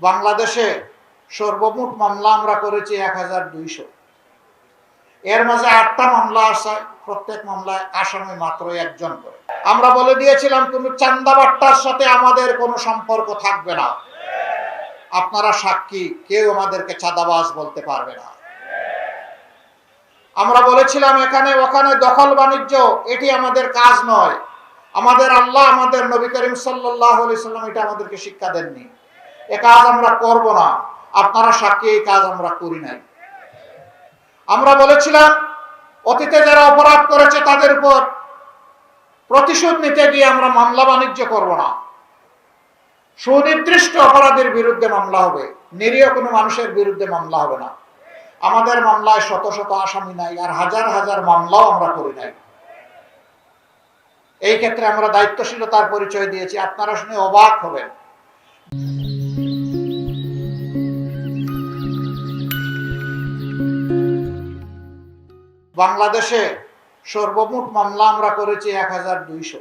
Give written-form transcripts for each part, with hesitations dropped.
বাংলাদেশে সর্বমোট মামলা আমরা করেছি 1200। এর মাঝে 8টা মামলা আছে, প্রত্যেক মামলায় আসামি মাত্র একজন করে। আমরা বলে দিয়েছিলাম কোনো চাঁদাবাট্টার সাথে আমাদের কোনো সম্পর্ক থাকবে না। আপনারা সাক্ষী, কেউ আমাদেরকে চাঁদাবাজ বলতে পারবে না। আমরা বলেছিলাম এখানে ওখানে দখল বাণিজ্য, এটি আমাদের কাজ নয়। আমাদের আল্লাহ, আমাদের নবী করিম সাল্লাল্লাহু আলাইহি সাল্লাম এটা আমাদেরকে শিক্ষা দেননি। এ কাজ আমরা করব না। আপনারা সাক্ষী, এই কাজ আমরা করি নাই। আমরা বলেছিলাম অতীতে যারা অপরাধ করেছে তাদের উপর প্রতিশোধ নিতে গিয়ে আমরা মামলা বাণিজ্য করব না। সুনির্দিষ্ট অপরাধের বিরুদ্ধে মামলা হবে, নিরীহ কোনো মানুষের বিরুদ্ধে মামলা হবে না। আমাদের মামলায় শত শত আসামি নাই, আর হাজার হাজার মামলাও আমরা করি নাই। এই ক্ষেত্রে আমরা দায়িত্বশীলতার পরিচয় দিয়েছি। আপনারা শুনে অবাক হবেন। বাংলাদেশে সর্বমোট মামলা আমরা করেছি 1200।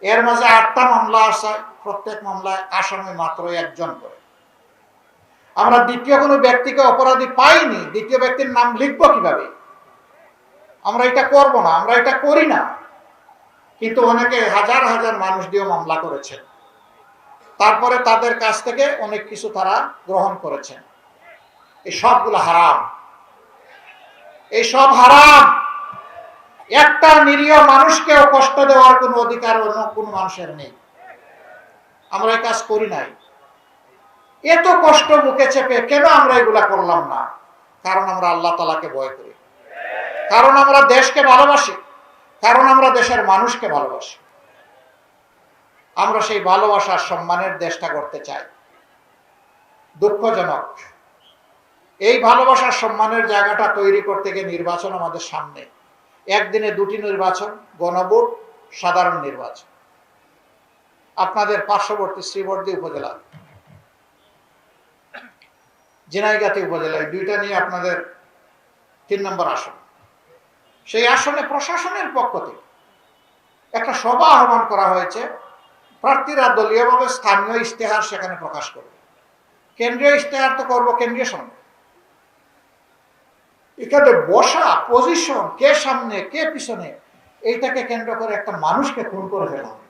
এর মাঝে 8টা মামলা আছে, প্রত্যেক মামলায় আসামি মাত্র একজন করে। আমরা দ্বিতীয় কোনো ব্যক্তিকে অপরাধী পাইনি, দ্বিতীয় ব্যক্তির নাম লিখবো কিভাবে? আমরা এটা করব না, আমরা এটা করি না। কিন্তু অনেকে হাজার হাজার মানুষ দিয়ে মামলা করেছেন, তারপরে তাদের কাছ থেকে অনেক কিছু তারা গ্রহণ করেছেন। এই সবগুলো হারাম, এই সব হারাম। একটা নিরীহ মানুষকেও কষ্ট দেওয়ার কোনো অধিকার অন্য কোনো মানুষের নেই। আমরা এই কাজ করি নাই। এত কষ্ট বুকে চেপে কেন আমরা এগুলা করলাম না? কারণ আমরা আল্লাহ তাআলাকে ভয় করি, কারণ আমরা দেশকে ভালোবাসি, কারণ আমরা দেশের মানুষকে ভালোবাসি। আমরা সেই ভালোবাসার সম্মানের দেশটা করতে চাই। দুঃখজনক, এই ভালোবাসার সম্মানের জায়গাটা তৈরি করতে গিয়ে নির্বাচন আমাদের সামনে। একদিনে 2টি নির্বাচন, গণভোট, সাধারণ নির্বাচন। আপনাদের পার্শ্ববর্তী শ্রীবর্দী উপজেলা, ঝিনাইগাতি উপজেলায় 2টা নিয়ে আপনাদের 3 নম্বর আসন। সেই আসনে প্রশাসনের পক্ষ থেকে একটা সভা আহ্বান করা হয়েছে। প্রার্থীরা দলীয়ভাবে স্থানীয় ইশতেহার সেখানে প্রকাশ করবে। কেন্দ্রীয় ইশতেহার তো করবো কেন্দ্রীয় সঙ্গে। এখানে বসা পজিশন, কে সামনে কে পিছনে, এইটাকে কেন্দ্র করে একটা মানুষকে খুন করে ফেলা হবে।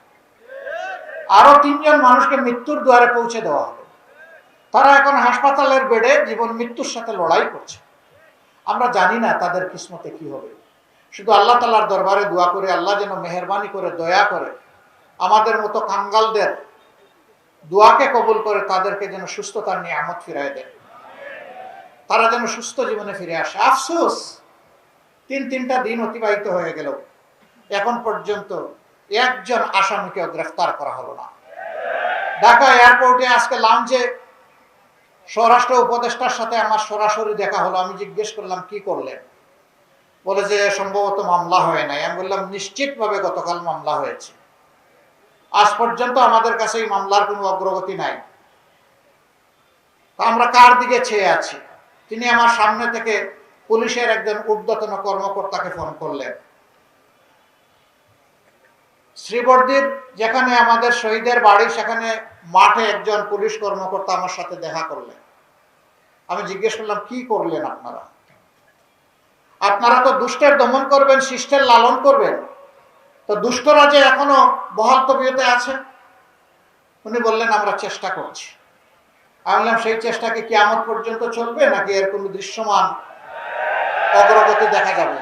আরো 3 জন মানুষকে মৃত্যুর দুয়ারে পৌঁছে দেওয়া হবে। তারা এখন হাসপাতালের বেডে জীবন মৃত্যুর সাথে লড়াই করছে। আমরা জানি না তাদের কিসমতে কি হবে। শুধু আল্লাহ তাআলার দরবারে দোয়া করে আল্লাহ যেন মেহেরবানি করে দয়া করে আমাদের মতো কাঙ্গালদের দোয়াকে কবুল করে তাদেরকে যেন সুস্থতার নিয়ামত ফিরিয়ে দেন, তারা যেন সুস্থ জীবনে ফিরে আসে। আফসোস, 3টা দিন অতিবাহিত হয়ে গেল, এখন পর্যন্ত একজন আসামিকে গ্রেফতার করা হলো না। ঢাকা এয়ারপোর্টে আজকে লাউঞ্জে স্বরাষ্ট্র উপদেষ্টার সাথে আমার সরাসরি দেখা হলো। আমি জিজ্ঞেস করলাম কি করলেন? বলে যে সম্ভবত মামলা হয় নাই। আমি বললাম নিশ্চিতভাবে গতকাল মামলা হয়েছে। আজ পর্যন্ত আমাদের কাছে এই মামলার কোনো অগ্রগতি নাই। আমরা কার দিকে চেয়ে আছি? তিনি আমার সামনে থেকে পুলিশের একজন ঊর্ধ্বতন কর্মকর্তাকে ফোন করলেন। শ্রীবর্দীর যেখানে আমাদের শহীদের বাড়ি, সেখানে মাঠে একজন পুলিশ কর্মকর্তা আমার সাথে দেখা করলেন। আমি জিজ্ঞেস করলাম কি করলেন আপনারা? আপনারা তো দুষ্টের দমন করবেন, শিষ্টের লালন করবেন, তো দুষ্টরা যে এখনো বহাল তবিয়তে আছে। উনি বললেন আমরা চেষ্টা করছি। আমি বললাম সেই চেষ্টা কি কিয়ামত পর্যন্ত চলবে, নাকি এর কোনো দৃশ্যমান অগ্রগতি দেখা যাবে?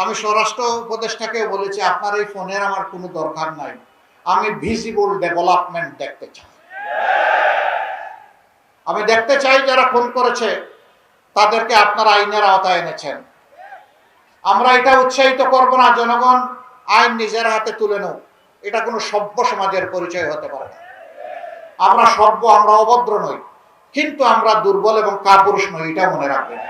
আমি স্বরাষ্ট্র উপদেষ্টাকেও বলেছি আপনার এই ফোনের আমার কোনো দরকার নাই, আমি ভিজিবল ডেভেলপমেন্ট দেখতে চাই। আমি দেখতে চাই যারা খুন করেছে তাদেরকে আপনারা আইনের আওতায় এনেছেন। আমরা এটা উৎসাহিত করব না জনগণ আইন নিজের হাতে তুলে নেও, এটা কোনো সভ্য সমাজের পরিচয় হতে পারে না। আমরা সভ্য, আমরা অভদ্র নই, কিন্তু আমরা দুর্বল এবং কাপুরুষ নই, এটা মনে রাখবেন।